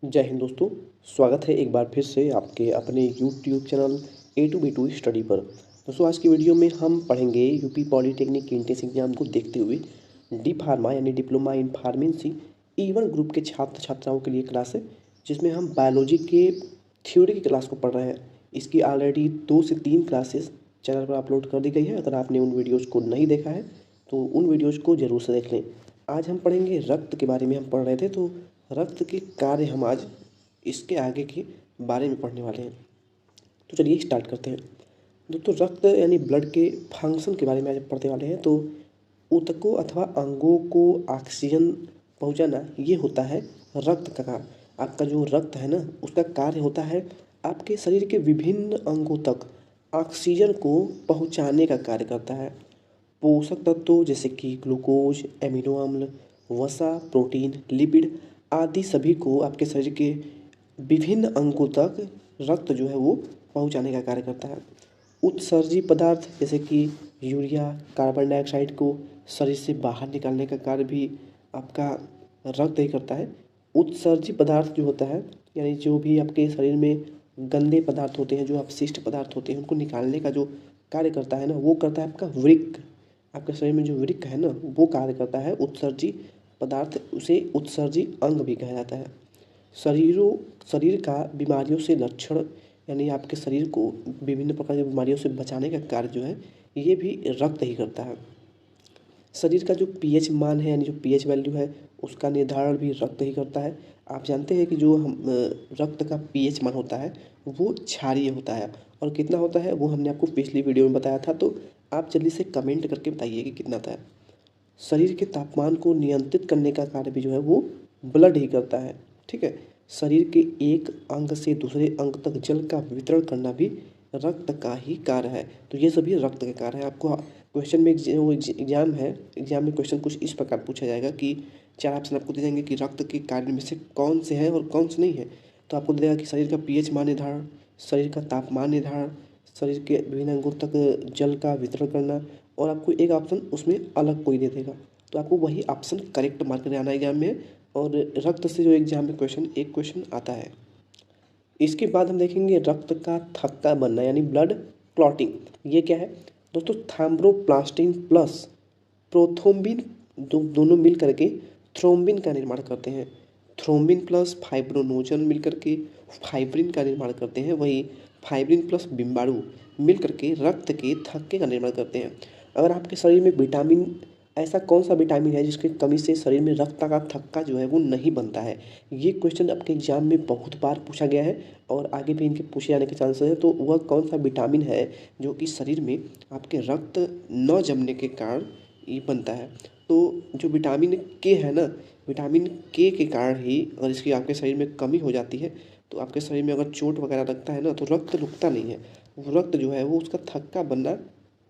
जय हिंद दोस्तों। स्वागत है एक बार फिर से आपके अपने YouTube channel A to B to study पर। दोस्तों आज की वीडियो में हम पढ़ेंगे यूपी पॉलिटेक्निक की एंट्रेंस एग्जाम को देखते हुए डी फार्मा यानी diploma in pharmacy E1 group के छात्र छात्राओं के लिए क्लास है, जिसमें हम बायोलॉजी के थ्योरी की क्लास को पढ़ रहे हैं। इसकी ऑलरेडी 2 से 3 क्लासेस चैनल पर अपलोड कर दी गई है। अगर आपने उन वीडियोज़ को नहीं देखा है तो उन वीडियोज़ को ज़रूर से देख लें। आज हम पढ़ेंगे रक्त के बारे में। हम पढ़ रहे थे तो रक्त के कार्य हम आज इसके आगे के बारे में पढ़ने वाले हैं। तो चलिए स्टार्ट करते हैं। दोस्तों रक्त यानी ब्लड के फंक्शन के बारे में आज पढ़ने वाले हैं। तो ऊतकों अथवा अंगों को ऑक्सीजन पहुंचाना ये होता है रक्त का कार्य। आपका जो रक्त है ना, उसका कार्य होता है आपके शरीर के विभिन्न अंगों तक ऑक्सीजन को पहुंचाने का कार्य करता है। पोषक तत्वों जैसे कि ग्लूकोज, एमिनो अम्ल, वसा, प्रोटीन, लिपिड आदि सभी को आपके शरीर के विभिन्न अंगों तक रक्त जो है वो पहुंचाने का कार्य करता है। उत्सर्जी पदार्थ जैसे कि यूरिया, कार्बन डाइऑक्साइड को शरीर से बाहर निकालने का कार्य भी आपका रक्त ही करता है। उत्सर्जी पदार्थ जो होता है यानी जो भी आपके शरीर में गंदे पदार्थ होते हैं, जो अपशिष्ट पदार्थ होते हैं, उनको निकालने का जो कार्य करता है ना, वो करता है आपका वृक्क। आपके शरीर में जो वृक्क है ना, वो कार्य करता है उत्सर्जी पदार्थ, उसे उत्सर्जी अंग भी कहा जाता है। शरीर का बीमारियों से लक्षण यानी आपके शरीर को विभिन्न प्रकार की बीमारियों से बचाने का कार्य जो है ये भी रक्त ही करता है। शरीर का जो पीएच मान है यानी जो पीएच वैल्यू है उसका निर्धारण भी रक्त ही करता है। आप जानते हैं कि जो हम रक्त का पीएच मान होता है वो क्षारीय होता है, और कितना होता है वो हमने आपको पिछली वीडियो में बताया था। तो आप जल्दी से कमेंट करके बताइए कि कितना था। शरीर के तापमान को नियंत्रित करने का कार्य भी जो है वो ब्लड ही करता है। ठीक है, शरीर के एक अंग से दूसरे अंग तक जल का वितरण करना भी रक्त का ही कार्य है। तो ये सभी रक्त के कार्य है। आपको क्वेश्चन में एग्जाम है, एग्जाम में क्वेश्चन कुछ इस प्रकार पूछा जाएगा कि 4 ऑप्शन आपको दे देंगे कि रक्त के कार्य में से कौन से हैं और कौन से नहीं है। तो आपको दे देगा कि शरीर का पीएच मान निर्धारण, शरीर का तापमान निर्धारण, शरीर के विभिन्न अंगों तक जल का वितरण करना, और आपको एक ऑप्शन उसमें अलग कोई दे देगा। तो आपको वही ऑप्शन करेक्ट मार्क करने आना एग्जाम में। और रक्त से जो एग्जाम में एक क्वेश्चन आता है। इसके बाद हम देखेंगे रक्त का थक्का बनना यानी ब्लड क्लॉटिंग। ये क्या है दोस्तों? थ्रोम्बोप्लास्टिन प्लस प्रोथ्रोम्बिन दोनों मिल करके थ्रोम्बिन का निर्माण करते हैं। थ्रोम्बिन प्लस फाइब्रोनोजन मिल करके फाइब्रिन का निर्माण करते हैं। वही फाइब्रिन प्लस बिम्बाणु मिल करके रक्त के थक्के का निर्माण करते हैं। अगर आपके शरीर में विटामिन, ऐसा कौन सा विटामिन है जिसकी कमी से शरीर में रक्त का थक्का जो है वो नहीं बनता है? ये क्वेश्चन आपके एग्जाम में बहुत बार पूछा गया है और आगे भी इनके पूछे जाने के चांसेस है। तो वह कौन सा विटामिन है जो कि शरीर में आपके रक्त न जमने के कारण ये बनता है? तो जो विटामिन के है ना, विटामिन के कारण ही अगर इसकी आपके शरीर में कमी हो जाती है तो आपके शरीर में अगर चोट वगैरह लगता है ना तो रक्त रुकता नहीं है। वो रक्त जो है वो उसका थक्का बनना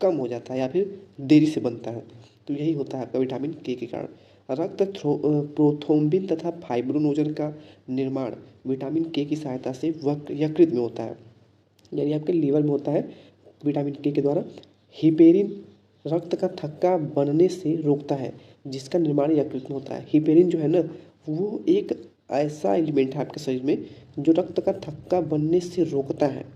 कम हो जाता है या फिर देरी से बनता है। तो यही होता है आपका विटामिन के कारण। रक्त प्रोथ्रोम्बिन तथा फाइब्रोनोजन का निर्माण विटामिन के की सहायता से यकृत में होता है, यानी आपके लीवर में होता है विटामिन के द्वारा। हिपेरिन रक्त का थक्का बनने से रोकता है, जिसका निर्माण यकृत में होता है। हिपेरिन जो है ना, वो एक ऐसा एलिमेंट है आपके शरीर में जो रक्त का थक्का बनने से रोकता है।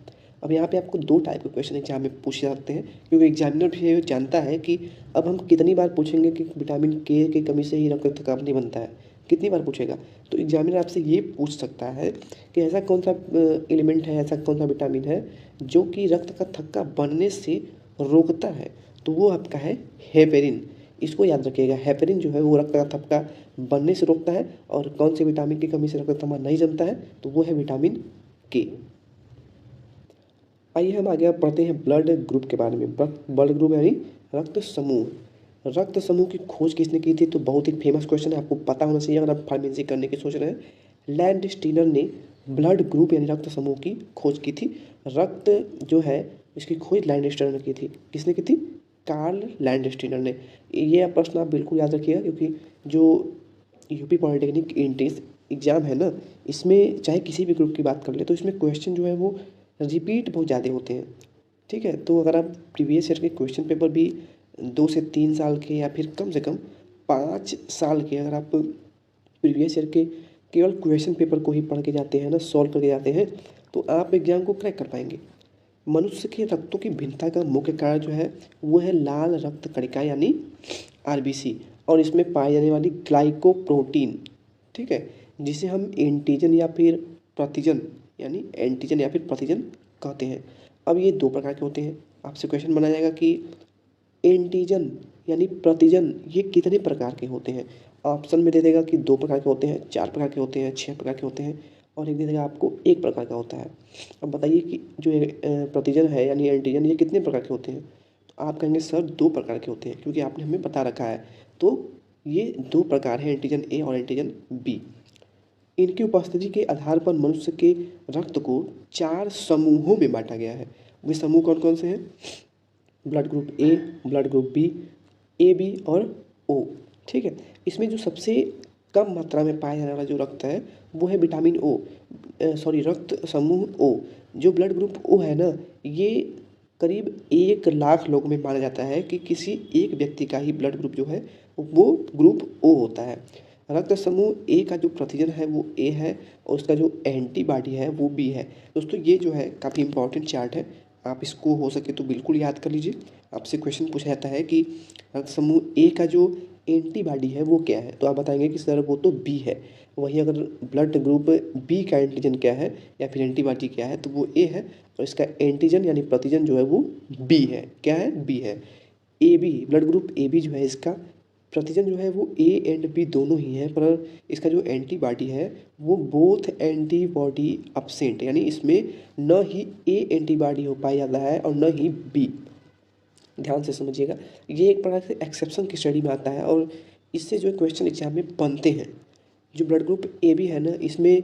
अब यहाँ पे आपको 2 टाइप के क्वेश्चन एग्जाम में पूछे जाते हैं, क्योंकि एग्जामिनर भी ये जानता है कि अब हम कितनी बार पूछेंगे कि विटामिन के की कमी से ही रक्त थक्का नहीं बनता है, कितनी बार पूछेगा। तो एग्जामिनर आपसे ये पूछ सकता है कि ऐसा कौन सा एलिमेंट है, ऐसा कौन सा विटामिन है जो कि रक्त का थक्का बनने से रोकता है। तो वो आपका है हेपेरिन। इसको याद रखिएगा, हेपेरिन जो है वो रक्त का थक्का बनने से रोकता है। और कौन से विटामिन की कमी से रक्त थक्का नहीं जमता है? तो वो है विटामिन के। आइए हम आगे पढ़ते हैं ब्लड ग्रुप के बारे में। ब्लड ग्रुप यानी रक्त समूह। रक्त समूह की खोज किसने की थी? तो बहुत ही फेमस क्वेश्चन है, आपको पता होना चाहिए अगर आप फार्मेसी करने की सोच रहे हैं। लैंडस्टीनर ने ब्लड ग्रुप यानी रक्त समूह की खोज की थी। रक्त जो है इसकी खोज लैंडस्टीनर ने की थी। किसने की थी? कार्ल लैंडस्टीनर ने। ये प्रश्न आप बिल्कुल याद रखिएगा, क्योंकि जो यूपी पॉलिटेक्निक एंट्रेंस एग्जाम है ना, इसमें चाहे किसी भी ग्रुप की बात कर ले तो इसमें क्वेश्चन जो है वो रिपीट बहुत ज़्यादा होते हैं। ठीक है, तो अगर आप प्रीवियस ईयर के क्वेश्चन पेपर भी 2 से 3 साल के या फिर कम से कम 5 साल के अगर आप प्रीवियस ईयर के केवल क्वेश्चन पेपर को ही पढ़ के जाते हैं ना, सॉल्व करके जाते हैं, तो आप एग्जाम को क्रैक कर पाएंगे। मनुष्य के रक्तों की भिन्नता का मुख्य कारण जो है वो है लाल रक्त कणिका यानी आरबीसी, और इसमें पाई जाने वाली ग्लाइकोप्रोटीन, ठीक है, जिसे हम एंटीजन या फिर प्रतिजन यानी एंटीजन या फिर प्रतिजन कहते हैं। अब ये दो प्रकार के होते हैं। आपसे क्वेश्चन बनाया जाएगा कि एंटीजन यानी प्रतिजन ये कितने प्रकार के होते हैं। ऑप्शन में दे देगा कि 2 प्रकार के होते हैं, 4 प्रकार के होते हैं, 6 प्रकार के होते हैं, और एक दे देगा आपको 1 प्रकार का होता है। अब बताइए कि जो प्रतिजन है यानी एंटीजन ये कितने प्रकार के होते हैं। तो आप कहेंगे सर 2 प्रकार के होते हैं, क्योंकि आपने हमें बता रखा है। तो ये 2 प्रकार हैं, एंटीजन ए और एंटीजन बी। इनकी उपस्थिति के आधार पर मनुष्य के रक्त को 4 समूहों में बांटा गया है। वे समूह कौन कौन से हैं? Blood group A, blood group B, A B और ओ, ठीक है। इसमें जो सबसे कम मात्रा में पाया जाने वाला जो रक्त है वो है विटामिन ओ, रक्त समूह ओ। जो ब्लड ग्रुप ओ है ना, ये करीब 1 लाख लोगों में माना जाता है कि किसी एक व्यक्ति का ही ब्लड ग्रुप जो है वो ग्रुप ओ होता है। रक्त समूह ए का जो प्रतिजन है वो ए है, और उसका जो एंटीबॉडी है वो बी है। दोस्तों ये जो है काफ़ी इंपॉर्टेंट चार्ट है, आप इसको हो सके तो बिल्कुल याद कर लीजिए। आपसे क्वेश्चन पूछा जाता है कि रक्त समूह ए का जो एंटीबॉडी है वो क्या है, तो आप बताएंगे कि सर वो तो बी है। वहीं अगर ब्लड ग्रुप बी का एंटीजन क्या है या फिर एंटीबॉडी क्या है, तो वो ए है, और इसका एंटीजन यानी प्रतिजन जो है वो बी है। क्या है? बी है। A B, blood group A B जो है इसका प्रतिजन जो है वो ए एंड बी दोनों ही है, पर इसका जो एंटीबॉडी है वो बोथ एंटीबॉडी अब्सेंट, यानी इसमें न ही ए एंटीबॉडी हो पाया जाता है और न ही बी। ध्यान से समझिएगा, ये एक प्रकार से एक्सेप्शन की स्टडी में आता है, और इससे जो क्वेश्चन एग्जाम में बनते हैं। जो ब्लड ग्रुप ए बी है ना, इसमें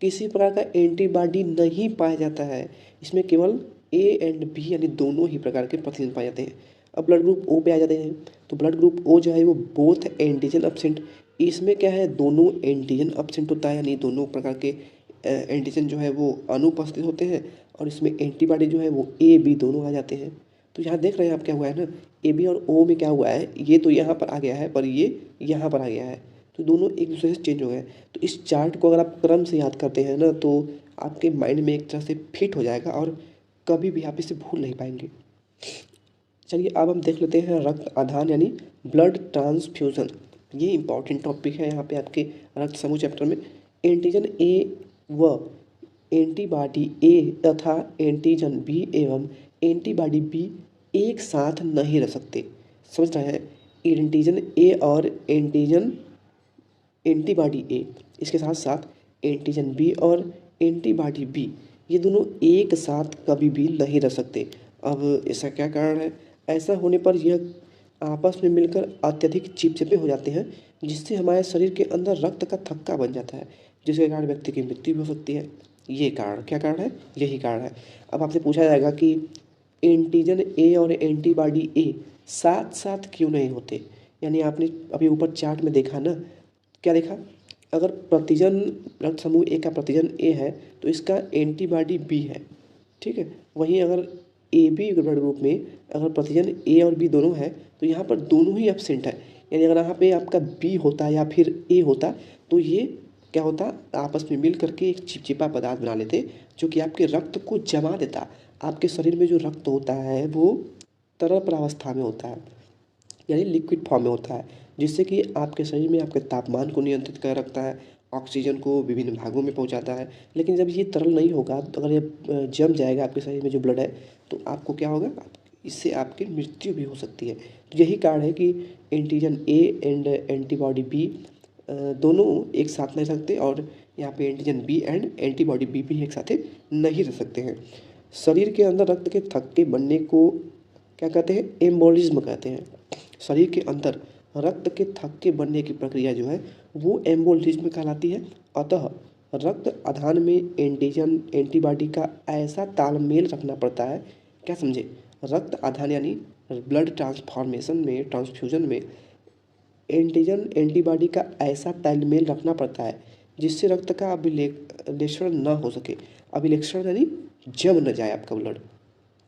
किसी प्रकार का एंटीबॉडी नहीं पाया जाता है, इसमें केवल ए एंड बी यानी दोनों ही प्रकार के प्रतिजन पाए जाते हैं। अब ब्लड ग्रुप ओ पे आ जाते हैं, तो ब्लड ग्रुप ओ जो है वो बोथ एंटीजन अब्सेंट, इसमें क्या है दोनों एंटीजन अब्सेंट होता है, यानी दोनों प्रकार के एंटीजन जो है वो अनुपस्थित होते हैं, और इसमें एंटीबॉडी जो है वो ए बी दोनों आ जाते हैं। तो यहाँ देख रहे हैं आप क्या हुआ है ना, ए बी और ओ में क्या हुआ है, ये तो यहाँ पर आ गया है पर ये यहाँ पर आ गया है, तो दोनों एक दूसरे से चेंज हो गए। तो इस चार्ट को अगर आप क्रम से याद करते हैं ना, तो आपके माइंड में एक तरह से फिट हो जाएगा और कभी भी आप इसे भूल नहीं पाएंगे। चलिए अब हम देख लेते हैं रक्त आदान यानी ब्लड ट्रांसफ्यूज़न। ये इंपॉर्टेंट टॉपिक है यहाँ पे आपके रक्त समूह चैप्टर में। एंटीजन ए व एंटीबॉडी ए तथा एंटीजन बी एवं एंटीबॉडी बी एक साथ नहीं रह सकते। समझ रहे हैं? एंटीजन ए और एंटीबॉडी ए, इसके साथ साथ एंटीजन बी और एंटीबॉडी बी, ये दोनों एक साथ कभी भी नहीं रह सकते। अब इसका क्या कारण है? ऐसा होने पर यह आपस में मिलकर अत्यधिक चिपचिपे हो जाते हैं, जिससे हमारे शरीर के अंदर रक्त का थक्का बन जाता है, जिसके कारण व्यक्ति की मृत्यु भी हो सकती है। ये कारण, क्या कारण है? यही कारण है। अब आपसे पूछा जाएगा कि एंटीजन ए और एंटीबॉडी ए साथ साथ क्यों नहीं होते? यानी आपने अभी ऊपर चार्ट में देखा ना, क्या देखा? अगर प्रतिजन रक्त समूह ए का प्रतिजन ए है तो इसका एंटीबॉडी बी है, ठीक है। वहीं अगर ए बी ब्लड ग्रुप में अगर प्रतिजन ए और बी दोनों है तो यहाँ पर दोनों ही एब्सेंट है, यानी अगर यहाँ पे आपका बी होता या फिर ए होता तो ये क्या होता, आपस में मिल करके एक चिपचिपा पदार्थ बना लेते, जो कि आपके रक्त को जमा देता। आपके शरीर में जो रक्त होता है वो तरल प्रावस्था में होता है, यानी लिक्विड फॉर्म में होता है, जिससे कि आपके शरीर में आपके तापमान को नियंत्रित कर रखता है, ऑक्सीजन को विभिन्न भागों में पहुंचाता है। लेकिन जब ये तरल नहीं होगा, तो अगर ये जम जाएगा आपके शरीर में जो ब्लड है, तो आपको क्या होगा, इससे आपकी मृत्यु भी हो सकती है। तो यही कारण है कि antigen A and antibody B दोनों एक साथ नहीं सकते, और यहाँ पे antigen B and antibody B भी एक साथ नहीं रह सकते हैं। शरीर के अंदर रक्त के थक्के बनने को क्या कहते हैं? एम्बोलिज्म कहते हैं। शरीर के अंदर रक्त के थक्के बनने की प्रक्रिया जो है वो एम्बोलिज्म कहलाती है। अतः रक्त आदान में एंटीजन एंटीबॉडी का ऐसा तालमेल रखना पड़ता है, क्या समझे? रक्त आदान यानी ब्लड ट्रांसफ्यूजन में एंटीजन एंटीबॉडी का ऐसा तालमेल रखना पड़ता है जिससे रक्त का अभिलेक्षण न हो सके। अभिलेक्षण यानी जम न जाए आपका ब्लड,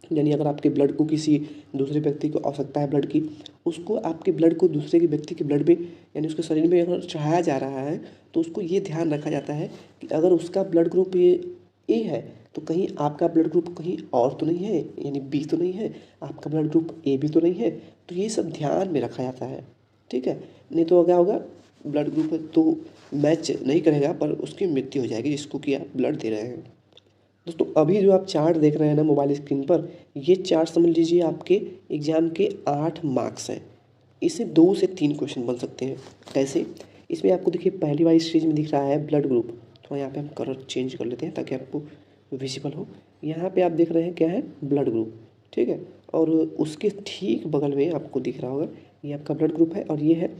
यानी अगर आपके ब्लड को किसी दूसरे व्यक्ति को आवश्यकता है ब्लड की, उसको आपके ब्लड को दूसरे के व्यक्ति के ब्लड में यानी उसके शरीर में अगर चढ़ाया जा रहा है तो उसको ये ध्यान रखा जाता है कि अगर उसका ब्लड ग्रुप ए है तो कहीं आपका ब्लड ग्रुप कहीं और तो नहीं है, यानी बी तो नहीं है, आपका ब्लड ग्रुप ए भी तो नहीं है। तो ये सब ध्यान में रखा जाता है, ठीक है। नहीं तो क्या होगा, ब्लड ग्रुप तो मैच नहीं करेगा पर उसकी मृत्यु हो जाएगी जिसको कि आप ब्लड दे रहे हैं। दोस्तों अभी जो आप चार्ट देख रहे हैं ना मोबाइल स्क्रीन पर, ये चार्ट समझ लीजिए आपके एग्जाम के 8 मार्क्स हैं। इससे 2 से 3 क्वेश्चन बन सकते हैं। कैसे? इसमें आपको देखिए पहली वाली स्टेज में दिख रहा है ब्लड ग्रुप, तो यहाँ पे हम कलर चेंज कर लेते हैं ताकि आपको विजिबल हो। यहाँ पे आप देख रहे हैं क्या है, ब्लड ग्रुप, ठीक है। और उसके ठीक बगल में आपको दिख रहा होगा ये आपका ब्लड ग्रुप है और ये है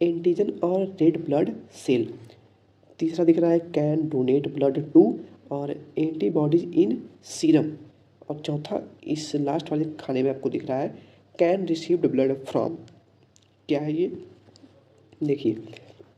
एंटीजन और रेड ब्लड सेल। तीसरा दिख रहा है कैन डोनेट ब्लड टू और एंटीबॉडीज इन सीरम। और चौथा इस लास्ट वाले खाने में आपको दिख रहा है कैन रिसीव्ड ब्लड फ्रॉम। क्या है ये? देखिए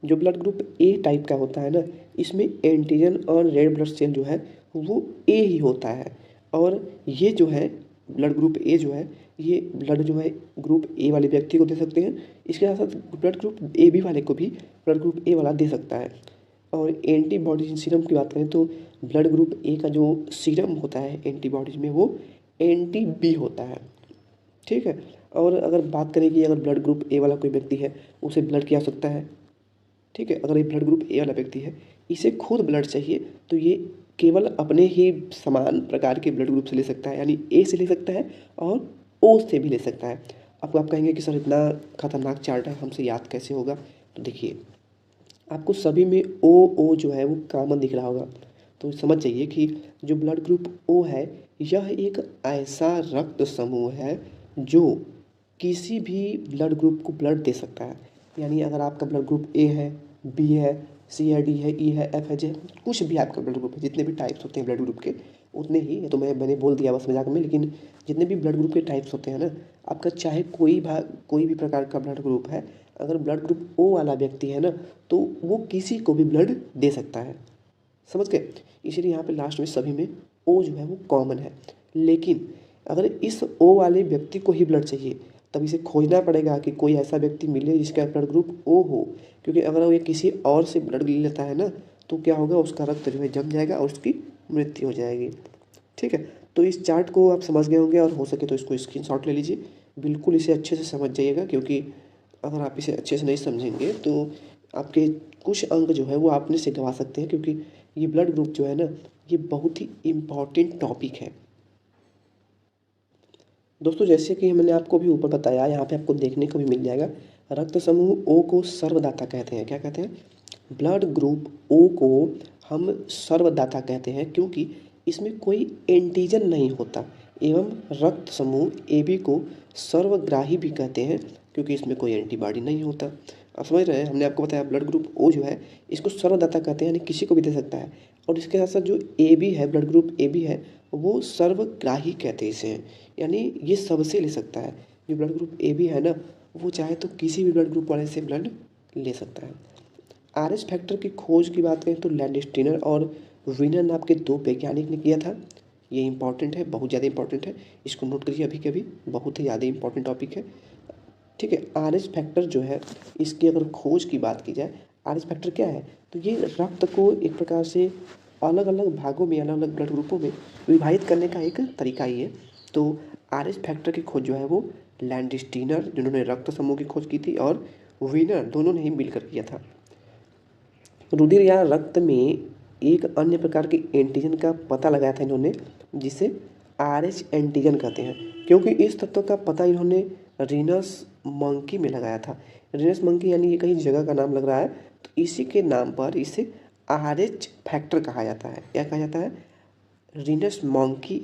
जो ब्लड ग्रुप ए टाइप का होता है ना, इसमें एंटीजन और रेड ब्लड सेल जो है वो ए ही होता है। और ये जो है ब्लड ग्रुप ए जो है, ये ब्लड जो है ग्रुप ए वाले व्यक्ति को दे सकते हैं। इसके साथ साथ ब्लड ग्रुप ए बी वाले को भी ब्लड ग्रुप ए वाला दे सकता है। और एंटीबॉडीज सीरम की बात करें तो ब्लड ग्रुप ए का जो सीरम होता है एंटीबॉडीज में वो एंटी बी होता है, ठीक है। और अगर बात करें कि अगर ब्लड ग्रुप ए वाला कोई व्यक्ति है उसे ब्लड की आवश्यकता है, ठीक है। अगर ये ब्लड ग्रुप ए वाला व्यक्ति है, इसे खुद ब्लड चाहिए, तो ये केवल अपने ही समान प्रकार के ब्लड ग्रुप से ले सकता है, यानी ए से ले सकता है और ओ से भी ले सकता है। आपको आप कहेंगे कि सर इतना खतरनाक चार्ट है, हमसे याद कैसे होगा? तो देखिए आपको सभी में ओ जो है वो कॉमन दिख रहा होगा, तो समझ जाइए कि जो ब्लड ग्रुप ओ है यह एक ऐसा रक्त समूह है जो किसी भी ब्लड ग्रुप को ब्लड दे सकता है। यानी अगर आपका ब्लड ग्रुप ए है, बी है, सी है, डी है, ई है, एफ है, जे, कुछ भी आपका ब्लड ग्रुप है, जितने भी टाइप्स होते हैं ब्लड ग्रुप के उतने ही, ये तो मैंने बोल दिया बस मजाक में, लेकिन जितने भी ब्लड ग्रुप के टाइप्स होते हैं ना, आपका चाहे कोई भी प्रकार का ब्लड ग्रुप है, अगर ब्लड ग्रुप ओ वाला व्यक्ति है ना तो वो किसी को भी ब्लड दे सकता है, समझ गए। इसीलिए यहाँ पे लास्ट में सभी में ओ जो है वो कॉमन है। लेकिन अगर इस ओ वाले व्यक्ति को ही ब्लड चाहिए तब इसे खोजना पड़ेगा कि कोई ऐसा व्यक्ति मिले जिसका ब्लड ग्रुप ओ हो, क्योंकि अगर वो ये किसी और से ब्लड ले लेता है ना तो क्या होगा, उसका रक्त जो है जम जाएगा और उसकी मृत्यु हो जाएगी, ठीक है। तो इस चार्ट को आप समझ गए होंगे और हो सके तो इसको स्क्रीनशॉट ले लीजिए, बिल्कुल इसे अच्छे से समझ जाइएगा, क्योंकि अगर आप इसे अच्छे से नहीं समझेंगे तो आपके कुछ अंक जो है वो आपने से गंवा सकते हैं, क्योंकि ये ब्लड ग्रुप जो है ना ये बहुत ही इम्पॉर्टेंट टॉपिक है। दोस्तों जैसे कि मैंने आपको भी ऊपर बताया, यहाँ पे आपको देखने को भी मिल जाएगा, रक्त समूह ओ को सर्वदाता कहते हैं। क्या कहते हैं? ब्लड ग्रुप ओ को हम सर्वदाता कहते हैं क्योंकि इसमें कोई एंटीजन नहीं होता, एवं रक्त समूह ए बी को सर्वग्राही भी कहते हैं क्योंकि इसमें कोई एंटीबॉडी नहीं होता। आप समझ रहे हैं, हमने आपको बताया ब्लड ग्रुप ओ जो है इसको सर्वदाता कहते हैं, यानी किसी को भी दे सकता है। और इसके साथ साथ जो ए बी है, ब्लड ग्रुप ए बी है, वो सर्वग्राही कहते हैं इसे, यानी ये सबसे ले सकता है। जो ब्लड ग्रुप ए बी है ना वो चाहे तो किसी भी ब्लड ग्रुप वाले से ब्लड ले सकता है। आर एच फैक्टर की खोज की बात करें तो लैंडस्टीनर और वीनर नाम के 2 वैज्ञानिक ने किया था। ये इंपॉर्टेंट है, बहुत ज़्यादा इंपॉर्टेंट है, इसको नोट करिए अभी के अभी, बहुत ही ज़्यादा इंपॉर्टेंट टॉपिक है, ठीक है। आर एच फैक्टर जो है इसकी अगर खोज की बात की जाए, आर एच फैक्टर क्या है, तो ये रक्त को एक प्रकार से अलग अलग भागों में, अलग अलग ब्लड ग्रुपों में विभाजित करने का एक तरीका ही है। तो आर एच फैक्टर की खोज जो है वो लैंडस्टीनर जिन्होंने रक्त समूह की खोज की थी और वीनर दोनों ने ही मिलकर किया था। रुधिर या रक्त में एक अन्य प्रकार के एंटीजन का पता लगाया था इन्होंने, जिसे आर एच एंटीजन कहते हैं, क्योंकि इस तत्व का पता इन्होंने रीनस मंकी में लगाया था। रीनस मंकी यानी ये कहीं जगह का नाम लग रहा है, तो इसी के नाम पर इसे आर एच फैक्टर कहा जाता है। क्या कहा जाता है? रीनस मंकी।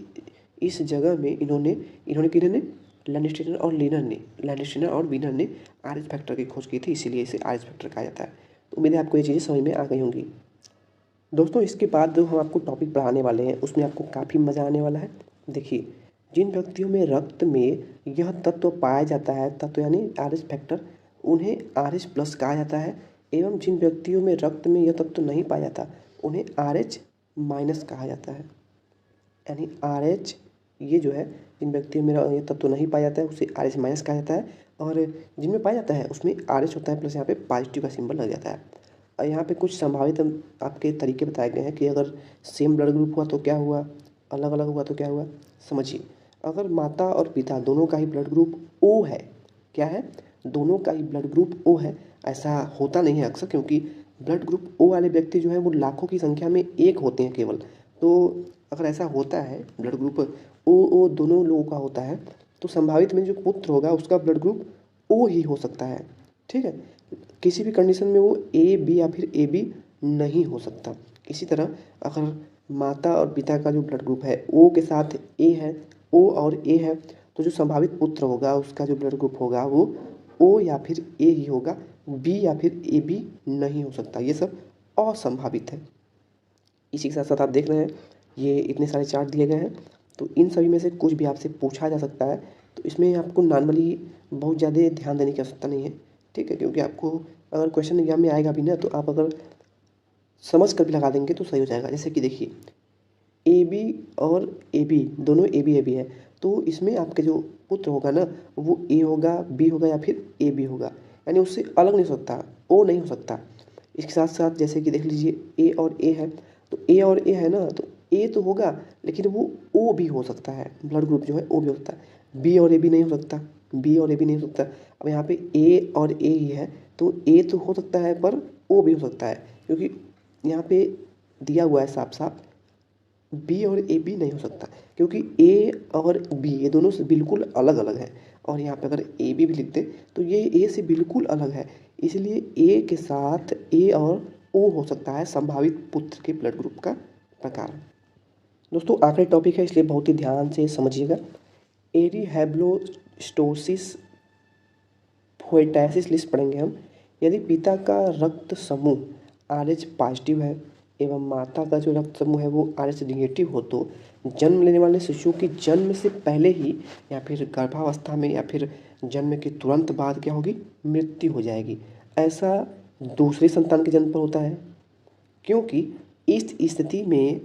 इस जगह में इन्होंने किन्होंने लैंडस्टीनर और वीनर ने आर एच फैक्टर की खोज की थी, इसीलिए इसे आर एच फैक्टर कहा जाता है। तो उम्मीद है आपको ये चीज़ें समझ में आ गई होंगी। दोस्तों इसके बाद जो हम आपको टॉपिक पढ़ाने वाले हैं उसमें आपको काफ़ी मज़ा आने वाला है। देखिए जिन व्यक्तियों में रक्त में यह तत्व पाया जाता है, तत्व यानी आर एच फैक्टर, उन्हें आर एच प्लस कहा जाता है, एवं जिन व्यक्तियों में रक्त में यह तत्व नहीं पाया जाता उन्हें आर एच माइनस कहा जाता है। यानी आर एच ये जो है जिन व्यक्तियों में ये तत्व नहीं पाया जाता है उसे RH माइनस कहा जाता है, और जिनमें पाया जाता है उसमें RH होता है प्लस यहाँ पे पॉजिटिव का सिंबल लग जाता है। और यहाँ पे कुछ संभावित आपके तरीके बताए गए हैं कि अगर सेम ब्लड ग्रुप हुआ तो क्या हुआ, अलग अलग हुआ तो क्या हुआ। समझिए, अगर माता और पिता दोनों का ही ब्लड ग्रुप O है, क्या है, दोनों का ही ब्लड ग्रुप O है, ऐसा होता नहीं है अक्सर, क्योंकि ब्लड ग्रुप O वाले व्यक्ति जो है वो लाखों की संख्या में एक होते हैं केवल। तो अगर ऐसा होता है ब्लड ग्रुप O दोनों लोगों का होता है तो संभावित में जो पुत्र होगा उसका ब्लड ग्रुप O ही हो सकता है। ठीक है, किसी भी कंडीशन में वो AB या फिर AB नहीं हो सकता। इसी तरह अगर माता और पिता का जो ब्लड ग्रुप है O के साथ A है, O और A है, तो जो संभावित पुत्र होगा उसका जो ब्लड ग्रुप होगा वो O या फिर A ही होगा, B या फिर AB नहीं हो सकता। ये सब असंभावित है। इसी के साथ साथ आप देख रहे हैं ये इतने सारे चार्ट दिए गए हैं, तो इन सभी में से कुछ भी आपसे पूछा जा सकता है। तो इसमें आपको नॉर्मली बहुत ज़्यादा ध्यान देने की आवश्यकता नहीं है, ठीक है, क्योंकि आपको अगर क्वेश्चन एग्जाम में आएगा भी ना तो आप अगर समझ कर भी लगा देंगे तो सही हो जाएगा। जैसे कि देखिए AB और AB दोनों AB है, तो इसमें आपके जो पुत्र होगा ना वो A होगा, B होगा या फिर AB होगा, यानी उससे अलग नहीं हो सकता, O नहीं हो सकता। इसके साथ साथ जैसे कि देख लीजिए A और A है, तो A और A है ना, तो A तो होगा लेकिन वो O भी हो सकता है, ब्लड ग्रुप जो है O भी हो सकता है। B और AB नहीं हो सकता, B और AB नहीं हो सकता। अब यहाँ पे A और A ही है, तो A तो हो सकता है पर O भी हो सकता है, क्योंकि यहाँ पे दिया हुआ है साफ साफ B और AB नहीं हो सकता, क्योंकि A और B ये दोनों से बिल्कुल अलग अलग है। और यहाँ पे अगर AB भी लिखते तो ये A से बिल्कुल अलग है, इसलिए A के साथ A और O हो सकता है संभावित पुत्र के ब्लड ग्रुप का प्रकार। दोस्तों आखिरी टॉपिक है, इसलिए बहुत ही ध्यान से समझिएगा। एरीहेब्लोस्टोसिस फोएटाइसिस लिस्ट पढ़ेंगे हम। यदि पिता का रक्त समूह RH पॉजिटिव है एवं माता का जो रक्त समूह है वो RH निगेटिव हो तो जन्म लेने वाले शिशु की जन्म से पहले ही या फिर गर्भावस्था में या फिर जन्म के तुरंत बाद क्या होगी, मृत्यु हो जाएगी। ऐसा दूसरी संतान के जन्म पर होता है, क्योंकि इस स्थिति में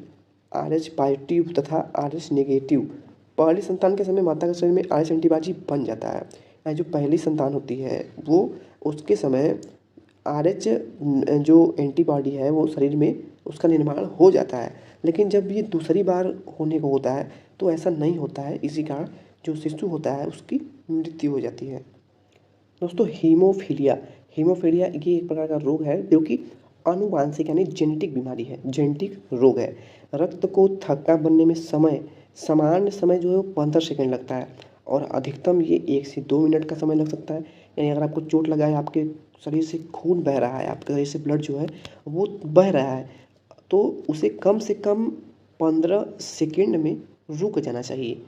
RH पॉजिटिव तथा RH नेगेटिव पहली संतान के समय माता के शरीर में RH एंटीबॉडी बन जाता है। यानी जो पहली संतान होती है वो उसके समय RH जो एंटीबॉडी है वो शरीर में उसका निर्माण हो जाता है, लेकिन जब ये दूसरी बार होने को होता है तो ऐसा नहीं होता है। इसी कारण जो शिशु होता है उसकी मृत्यु हो जाती है। दोस्तों हीमोफीलिया ये एक प्रकार का रोग है जो कि आनुवांशिक यानी जेनेटिक बीमारी है, जेनेटिक रोग है। रक्त को थक्का बनने में सामान्य समय जो है वो 15 सेकंड लगता है और अधिकतम ये 1 से 2 मिनट का समय लग सकता है। यानी अगर आपको चोट लगा है, आपके शरीर से खून बह रहा है, आपके शरीर से ब्लड जो है वो बह रहा है, तो उसे कम से कम 15 सेकंड में रुक जाना चाहिए।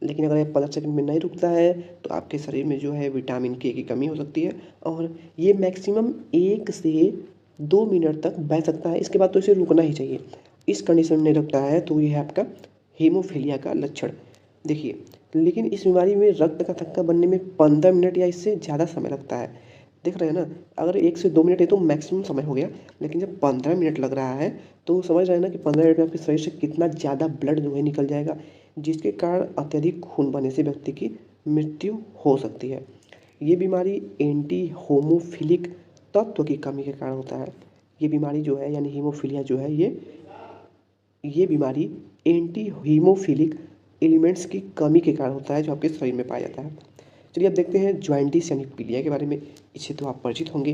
लेकिन अगर ये 15 सेकंड में नहीं रुकता है तो आपके शरीर में जो है विटामिन के की कमी हो सकती है और ये मैक्सिमम 1 से 2 मिनट तक बह सकता है। इसके बाद तो इसे रुकना ही चाहिए। इस कंडीशन में नहीं रुकता है तो ये है आपका हीमोफीलिया का लक्षण। देखिए, लेकिन इस बीमारी में रक्त का थक्का बनने में 15 मिनट या इससे ज़्यादा समय लगता है। देख रहे हैं ना, अगर 1 से 2 मिनट है तो मैक्सिमम समय हो गया, लेकिन जब 15 मिनट लग रहा है तो समझ रहे हैं ना कि 15 मिनट में आपके शरीर से कितना ज़्यादा ब्लड जो है निकल जाएगा, जिसके कारण अत्यधिक खून बहने से व्यक्ति की मृत्यु हो सकती है। ये बीमारी एंटी होमोफिलिक तत्व की कमी के कारण होता है। ये बीमारी जो है यानी हीमोफीलिया जो है ये बीमारी एंटी हीमोफिलिक एलिमेंट्स की कमी के कारण होता है जो आपके शरीर में पाया जाता है। चलिए अब देखते हैं जॉइंटिस यानी पीलिया के बारे में। इससे तो आप परिचित होंगे।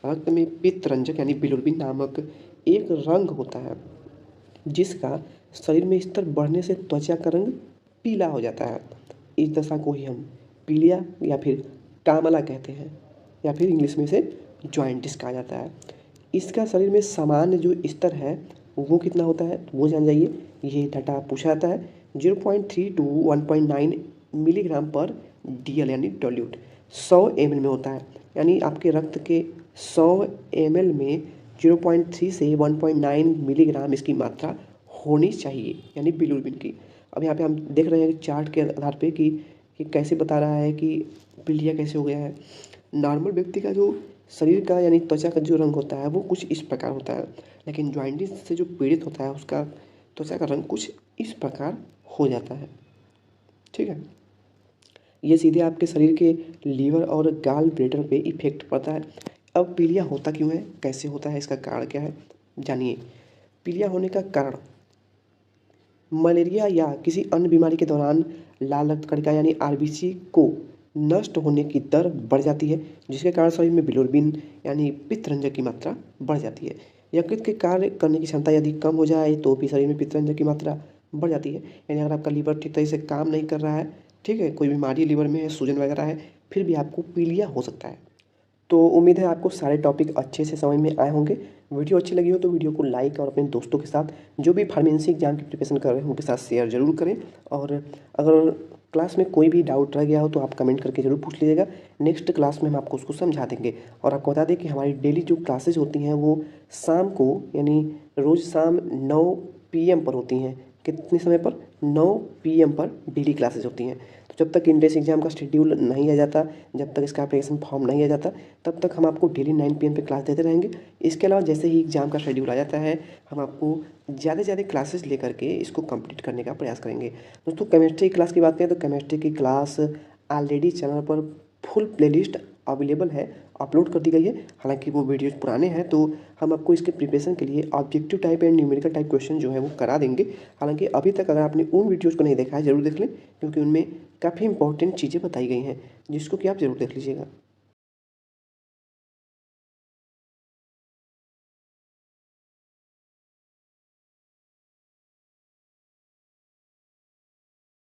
रक्त में पित्त रंजक यानी बिलिरुबिन नामक एक रंग होता है जिसका शरीर में स्तर बढ़ने से त्वचा का रंग पीला हो जाता है। इस दशा को ही हम पीलिया या फिर कामला कहते हैं, या फिर इंग्लिश में इसे जॉइंटिस कहा जाता है। इसका शरीर में सामान्य जो स्तर है वो कितना होता है वो जान जाइए। ये डाटा पूछा जाता है 0.3 to 1.9 मिलीग्राम पर DL यानी डोल्यूट 100 ml में होता है। यानी आपके रक्त के 100 ml में 0.3 से 1.9 मिलीग्राम इसकी मात्रा होनी चाहिए, यानी बिलिरुबिन की। अब यहाँ पे हम देख रहे हैं चार्ट के आधार पे कि कैसे बता रहा है कि पीलिया कैसे हो गया है। नॉर्मल व्यक्ति का जो शरीर का यानी त्वचा का जो रंग होता है वो कुछ इस प्रकार होता है, लेकिन जॉइंटिस से जो पीड़ित होता है उसका त्वचा का रंग कुछ इस प्रकार हो जाता है। ठीक है। ये सीधे आपके शरीर के लीवर और गाल ब्लैडर पे इफेक्ट पड़ता है। अब पीलिया होता क्यों है, कैसे होता है, इसका कारण क्या है, जानिए। पीलिया होने का कारण मलेरिया या किसी अन्य बीमारी के दौरान लाल रक्त कणिका यानी आरबीसी को नष्ट होने की दर बढ़ जाती है, जिसके कारण शरीर में बिलिरुबिन यानी पित्तरंजक की मात्रा बढ़ जाती है। यकृत के कार्य करने की क्षमता यदि कम हो जाए तो भी शरीर में पित्तरंजक की मात्रा बढ़ जाती है। यानी अगर आपका लीवर ठीक तरह से काम नहीं कर रहा है, ठीक है, कोई बीमारी लीवर में है, सूजन वगैरह है, फिर भी आपको पीलिया हो सकता है। तो उम्मीद है आपको सारे टॉपिक अच्छे से समझ में आए होंगे। वीडियो अच्छी लगी हो तो वीडियो को लाइक और अपने दोस्तों के साथ, जो भी फार्मेसी एग्जाम की प्रिपरेशन कर रहे हैं उनके साथ शेयर जरूर करें। और अगर क्लास में कोई भी डाउट रह गया हो तो आप कमेंट करके जरूर पूछ लीजिएगा। नेक्स्ट क्लास में हम आपको उसको समझा देंगे। और आपको बता दें कि हमारी डेली जो क्लासेज होती हैं वो शाम को, यानी रोज़ शाम 9 PM पर होती हैं। कितने समय पर, 9 PM पर डेली क्लासेज होती हैं। तो जब तक इंट्रेंस एग्जाम का शेड्यूल नहीं आ जाता, जब तक इसका एप्लीकेशन फॉर्म नहीं आ जाता, तब तक हम आपको डेली 9 PM पे क्लास देते रहेंगे। इसके अलावा जैसे ही एग्जाम का शेड्यूल आ जाता है, हम आपको ज़्यादा से ज़्यादा क्लासेस लेकर के इसको कंप्लीट करने का प्रयास करेंगे। दोस्तों, केमिस्ट्री क्लास की बात करें तो केमिस्ट्री की क्लास ऑलरेडी चैनल पर फुल प्लेलिस्ट अवेलेबल है, अपलोड कर दी गई है। हालांकि वो वीडियोज पुराने हैं, तो हम आपको इसके प्रिपरेशन के लिए objective type and numerical type question जो है वो करा देंगे। हालांकि अभी तक अगर आपने उन वीडियोज़ को नहीं देखा है, ज़रूर देख लें, क्योंकि उनमें काफ़ी इंपॉर्टेंट चीज़ें बताई गई हैं, जिसको कि आप ज़रूर देख लीजिएगा।